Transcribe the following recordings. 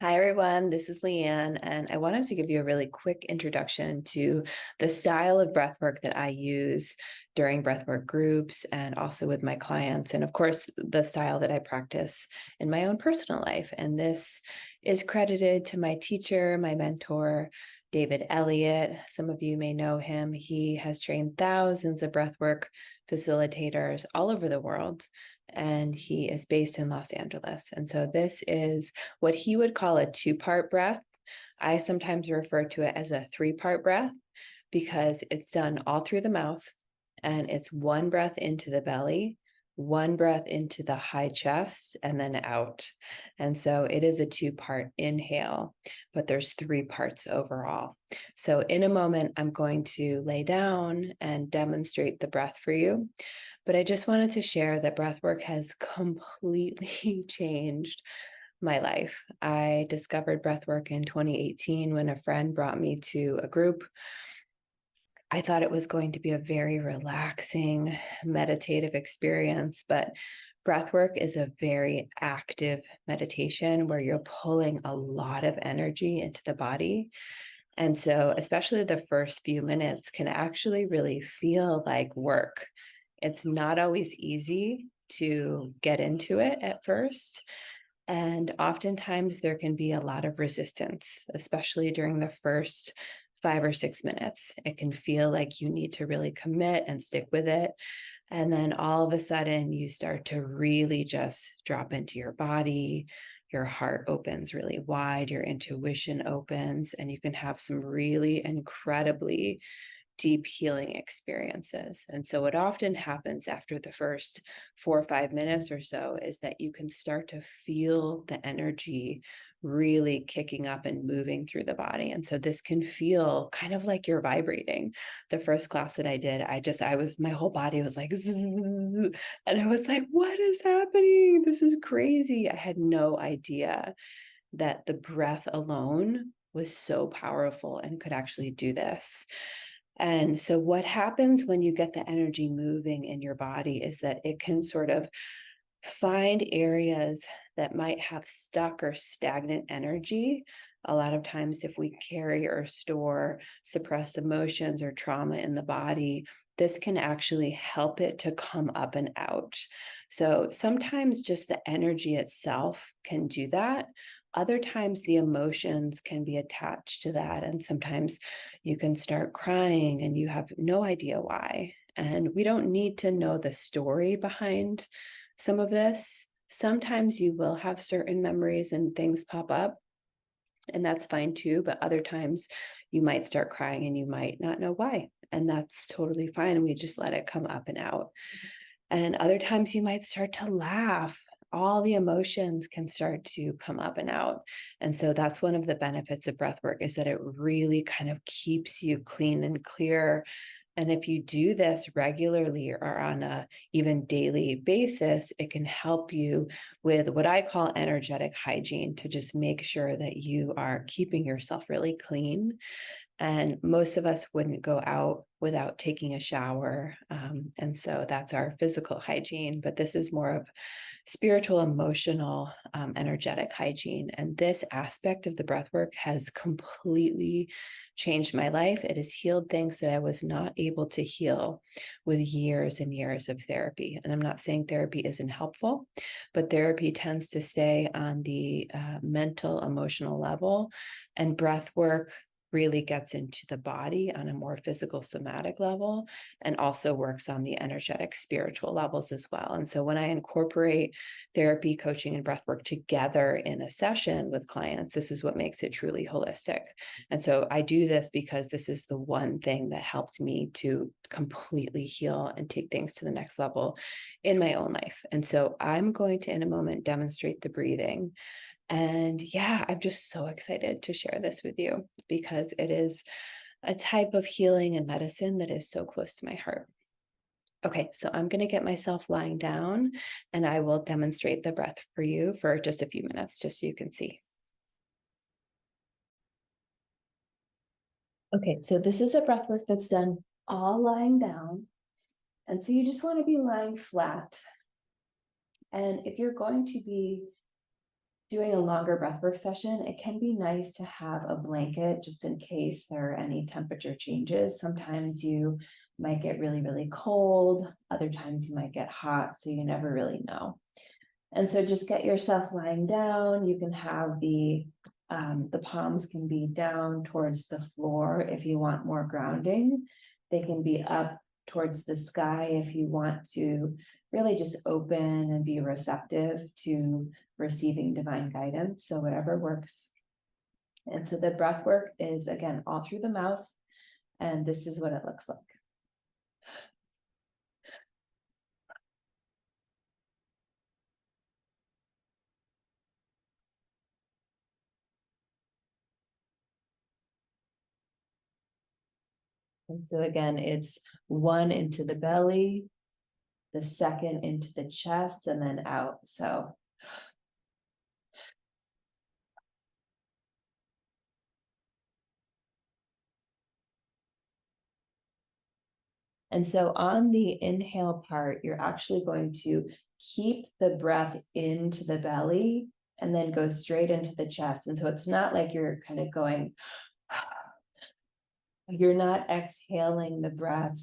Hi, everyone. This is Leanne, and I wanted to give you a really quick introduction to the style of breathwork that I use during breathwork groups and also with my clients, and of course, the style that I practice in my own personal life. And this is credited to my teacher, my mentor, David Elliott. Some of you may know him. He has trained thousands of breathwork facilitators all over the world, and he is based in Los Angeles. And so this is what he would call a two-part breath. I sometimes refer to it as a three-part breath because it's done all through the mouth, and it's one breath into the belly, one breath into the high chest, and then out. And so it is a two-part inhale, but there's three parts overall. So in a moment, I'm going to lay down and demonstrate the breath for you. But I just wanted to share that breathwork has completely changed my life. I discovered breathwork in 2018 when a friend brought me to a group. I thought it was going to be a very relaxing, meditative experience, but breathwork is a very active meditation where you're pulling a lot of energy into the body. And so, especially the first few minutes can actually really feel like work. It's not always easy to get into it at first. And oftentimes there can be a lot of resistance, especially during the first 5 or 6 minutes. It can feel like you need to really commit and stick with it. And then all of a sudden you start to really just drop into your body. Your heart opens really wide, your intuition opens, and you can have some really incredibly deep healing experiences. And so what often happens after the first 4 or 5 minutes or so is that you can start to feel the energy really kicking up and moving through the body. And so this can feel kind of like you're vibrating. The first class that I did, my whole body was like, zzz, and I was like, what is happening? This is crazy. I had no idea that the breath alone was so powerful and could actually do this. And so what happens when you get the energy moving in your body is that it can sort of find areas that might have stuck or stagnant energy. A lot of times, if we carry or store suppressed emotions or trauma in the body, this can actually help it to come up and out. So sometimes just the energy itself can do that. Other times the emotions can be attached to that. And sometimes you can start crying and you have no idea why. And we don't need to know the story behind some of this. Sometimes you will have certain memories and things pop up, and that's fine too. But other times you might start crying and you might not know why. And that's totally fine. We just let it come up and out. And other times you might start to laugh. All the emotions can start to come up and out. And so that's one of the benefits of breath work, is that it really kind of keeps you clean and clear. And if you do this regularly or on a even daily basis, it can help you with what I call energetic hygiene, to just make sure that you are keeping yourself really clean. And most of us wouldn't go out without taking a shower. And so that's our physical hygiene, but this is more of spiritual, emotional, energetic hygiene. And this aspect of the breath work has completely changed my life. It has healed things that I was not able to heal with years and years of therapy. And I'm not saying therapy isn't helpful, but therapy tends to stay on the mental, emotional level, and breath work really gets into the body on a more physical, somatic level, and also works on the energetic, spiritual levels as well. And so when I incorporate therapy, coaching, and breathwork together in a session with clients, this is what makes it truly holistic. And so I do this because this is the one thing that helped me to completely heal and take things to the next level in my own life. And so I'm going to, in a moment, demonstrate the breathing. And yeah, I'm just so excited to share this with you because it is a type of healing and medicine that is so close to my heart. Okay, so I'm going to get myself lying down and I will demonstrate the breath for you for just a few minutes, just so you can see. Okay, so this is a breath work that's done all lying down. And so you just want to be lying flat. And if you're going to be doing a longer breathwork session, it can be nice to have a blanket just in case there are any temperature changes. Sometimes you might get really, really cold. Other times you might get hot, so you never really know. And so just get yourself lying down. You can have the palms can be down towards the floor if you want more grounding. They can be up towards the sky if you want to really just open and be receptive to receiving divine guidance. So whatever works. And so the breath work is, again, all through the mouth. And this is what it looks like. And so again, it's one into the belly, the second into the chest, and then out. So and so on the inhale part, you're actually going to keep the breath into the belly and then go straight into the chest. And so it's not like you're kind of going, you're not exhaling the breath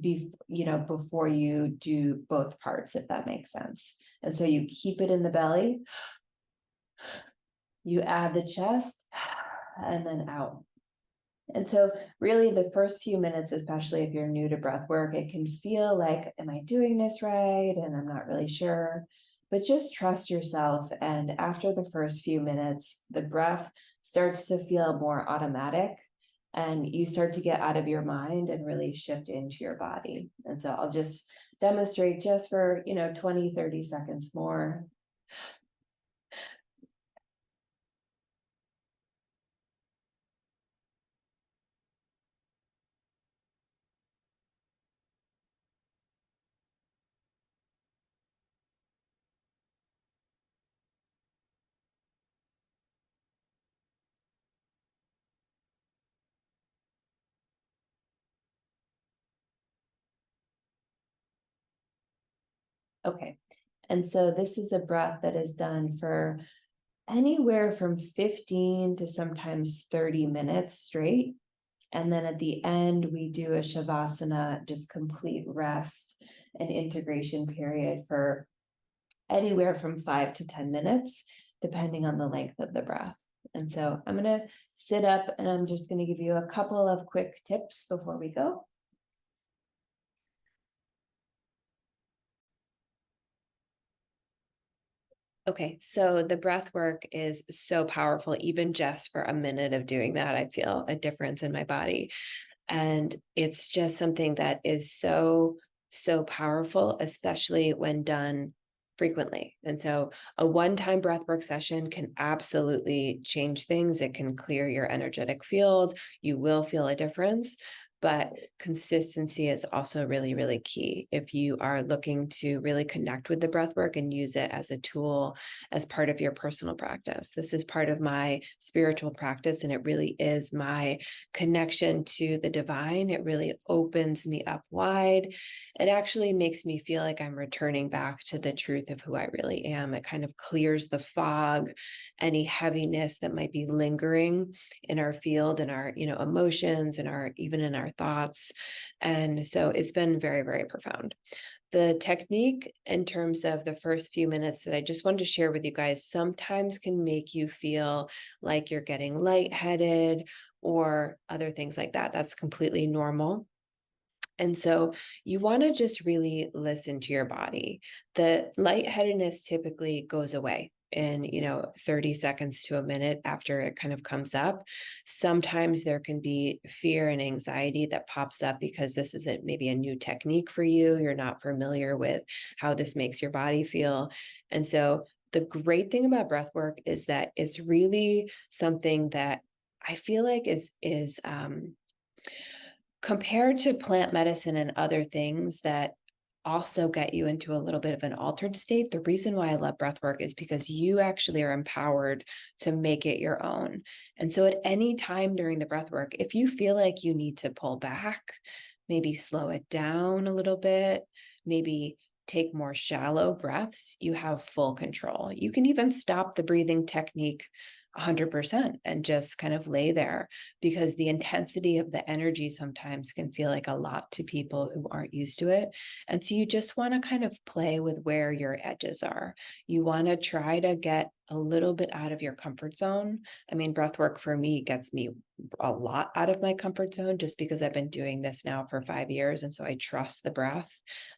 before you do both parts, if that makes sense. And so you keep it in the belly, you add the chest, and then out. And so really the first few minutes, especially if you're new to breath work, it can feel like, am I doing this right? And I'm not really sure, but just trust yourself. And after the first few minutes, the breath starts to feel more automatic and you start to get out of your mind and really shift into your body. And so I'll just demonstrate just for, 20, 30 seconds more. Okay. And so this is a breath that is done for anywhere from 15 to sometimes 30 minutes straight. And then at the end, we do a shavasana, just complete rest and integration period for anywhere from 5 to 10 minutes, depending on the length of the breath. And so I'm going to sit up and I'm just going to give you a couple of quick tips before we go. Okay, so the breath work is so powerful. Even just for a minute of doing that, I feel a difference in my body. And it's just something that is so, so powerful, especially when done frequently. And so a one-time breathwork session can absolutely change things. It can clear your energetic field. You will feel a difference. But consistency is also really, really key. If you are looking to really connect with the breath work and use it as a tool, as part of your personal practice. This is part of my spiritual practice, and it really is my connection to the divine. It really opens me up wide. It actually makes me feel like I'm returning back to the truth of who I really am. It kind of clears the fog, any heaviness that might be lingering in our field and our, emotions and even in our thoughts. And so it's been very, very profound. The technique in terms of the first few minutes that I just wanted to share with you guys sometimes can make you feel like you're getting lightheaded or other things like that. That's completely normal. And so you want to just really listen to your body. The lightheadedness typically goes away in 30 seconds to a minute after it kind of comes up. Sometimes there can be fear and anxiety that pops up because this is maybe a new technique for you. You're not familiar with how this makes your body feel. And so the great thing about breath work is that it's really something that I feel like is compared to plant medicine and other things that also get you into a little bit of an altered state. The reason why I love breath work is because you actually are empowered to make it your own. And so at any time during the breath work, if you feel like you need to pull back, maybe slow it down a little bit, maybe take more shallow breaths, you have full control. You can even stop the breathing technique 100% and just kind of lay there, because the intensity of the energy sometimes can feel like a lot to people who aren't used to it. And so you just want to kind of play with where your edges are. You want to try to get a little bit out of your comfort zone. I mean, breath work for me gets me a lot out of my comfort zone, just because I've been doing this now for 5 years. And so I trust the breath.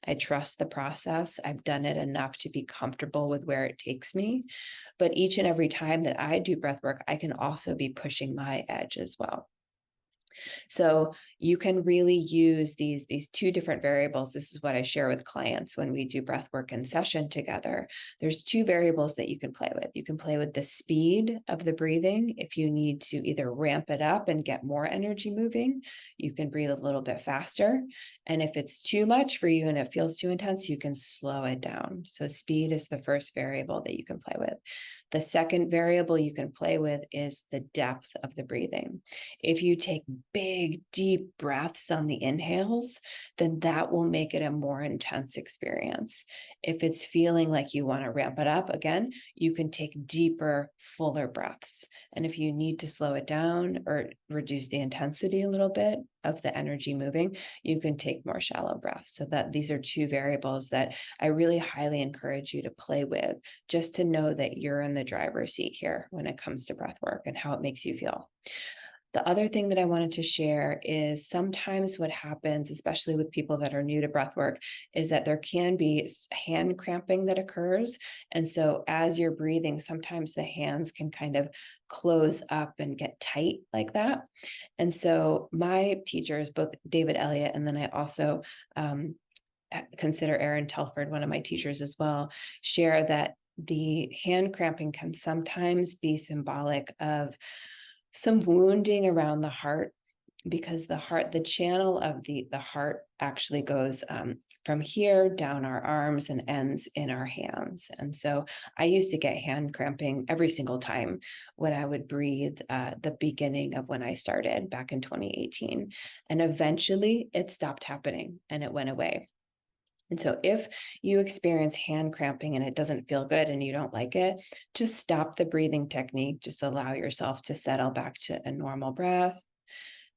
I trust the process. I've done it enough to be comfortable with where it takes me. But each and every time that I do breath work, I can also be pushing my edge as well. So you can really use these two different variables. This is what I share with clients when we do breath work in session together. There's two variables that you can play with. You can play with the speed of the breathing. If you need to either ramp it up and get more energy moving, you can breathe a little bit faster. And if it's too much for you and it feels too intense, you can slow it down. So speed is the first variable that you can play with. The second variable you can play with is the depth of the breathing. If you take big, deep breaths on the inhales, then that will make it a more intense experience. If it's feeling like you want to ramp it up, again, you can take deeper, fuller breaths. And if you need to slow it down or reduce the intensity a little bit of the energy moving, you can take more shallow breaths. So that these are two variables that I really highly encourage you to play with, just to know that you're in the driver's seat here when it comes to breath work and how it makes you feel. The other thing that I wanted to share is sometimes what happens, especially with people that are new to breath work, is that there can be hand cramping that occurs. And so as you're breathing, sometimes the hands can kind of close up and get tight like that. And so my teachers, both David Elliott, and then I also consider Erin Telford, one of my teachers as well, share that the hand cramping can sometimes be symbolic of some wounding around the heart, because the channel of the heart actually goes from here down our arms and ends in our hands. And so I used to get hand cramping every single time when I would breathe, the beginning of when I started back in 2018. And eventually it stopped happening and it went away. And so if you experience hand cramping and it doesn't feel good and you don't like it, just stop the breathing technique. Just allow yourself to settle back to a normal breath.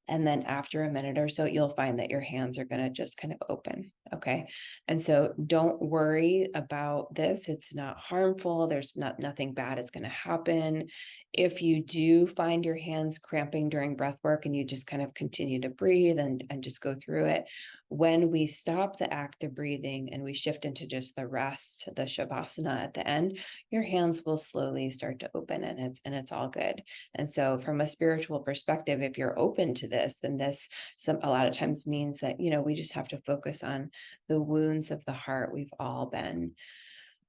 And then after a minute or so, you'll find that your hands are going to just kind of open. Okay. And so don't worry about this. It's not harmful. There's nothing bad is going to happen. If you do find your hands cramping during breath work and you just kind of continue to breathe and just go through it, when we stop the act of breathing and we shift into just the rest, the shavasana at the end, your hands will slowly start to open, and it's all good. And so from a spiritual perspective, if you're open to this, then this a lot of times means that, we just have to focus on the wounds of the heart. We've all been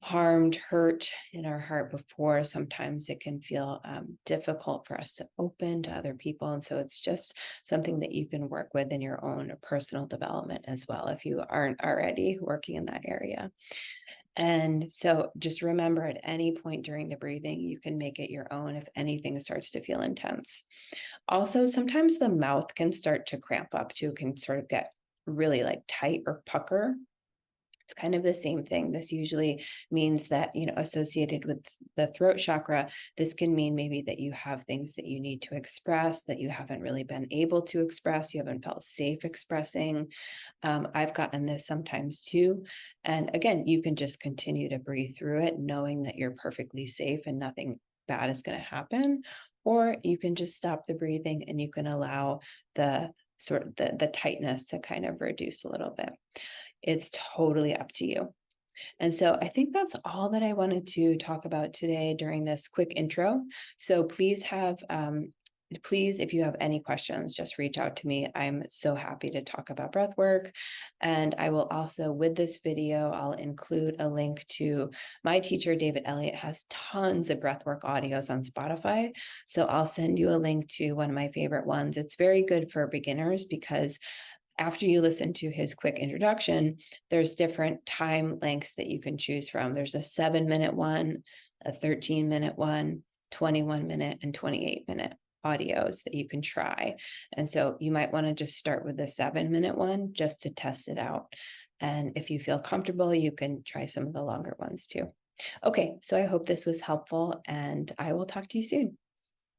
harmed, hurt in our heart before. Sometimes it can feel difficult for us to open to other people. And so it's just something that you can work with in your own personal development as well, if you aren't already working in that area. And so just remember, at any point during the breathing, you can make it your own if anything starts to feel intense. Also, sometimes the mouth can start to cramp up too, can sort of get really like tight or pucker. It's kind of the same thing. This usually means that, associated with the throat chakra, this can mean maybe that you have things that you need to express that you haven't really been able to express, you haven't felt safe expressing. I've gotten this sometimes too. And again, you can just continue to breathe through it, knowing that you're perfectly safe and nothing bad is going to happen. Or you can just stop the breathing and you can allow the tightness to kind of reduce a little bit. It's totally up to you. And so I think that's all that I wanted to talk about today during this quick intro. So please, if you have any questions, just reach out to me. I'm so happy to talk about breath work. And I will also, with this video, I'll include a link to my teacher, David Elliott, has tons of breathwork audios on Spotify. So I'll send you a link to one of my favorite ones. It's very good for beginners because after you listen to his quick introduction, there's different time lengths that you can choose from. There's a 7-minute one, a 13-minute one, 21-minute, and 28-minute audios that you can try. And so you might want to just start with the 7-minute one just to test it out. And if you feel comfortable, you can try some of the longer ones too. Okay, so I hope this was helpful, and I will talk to you soon.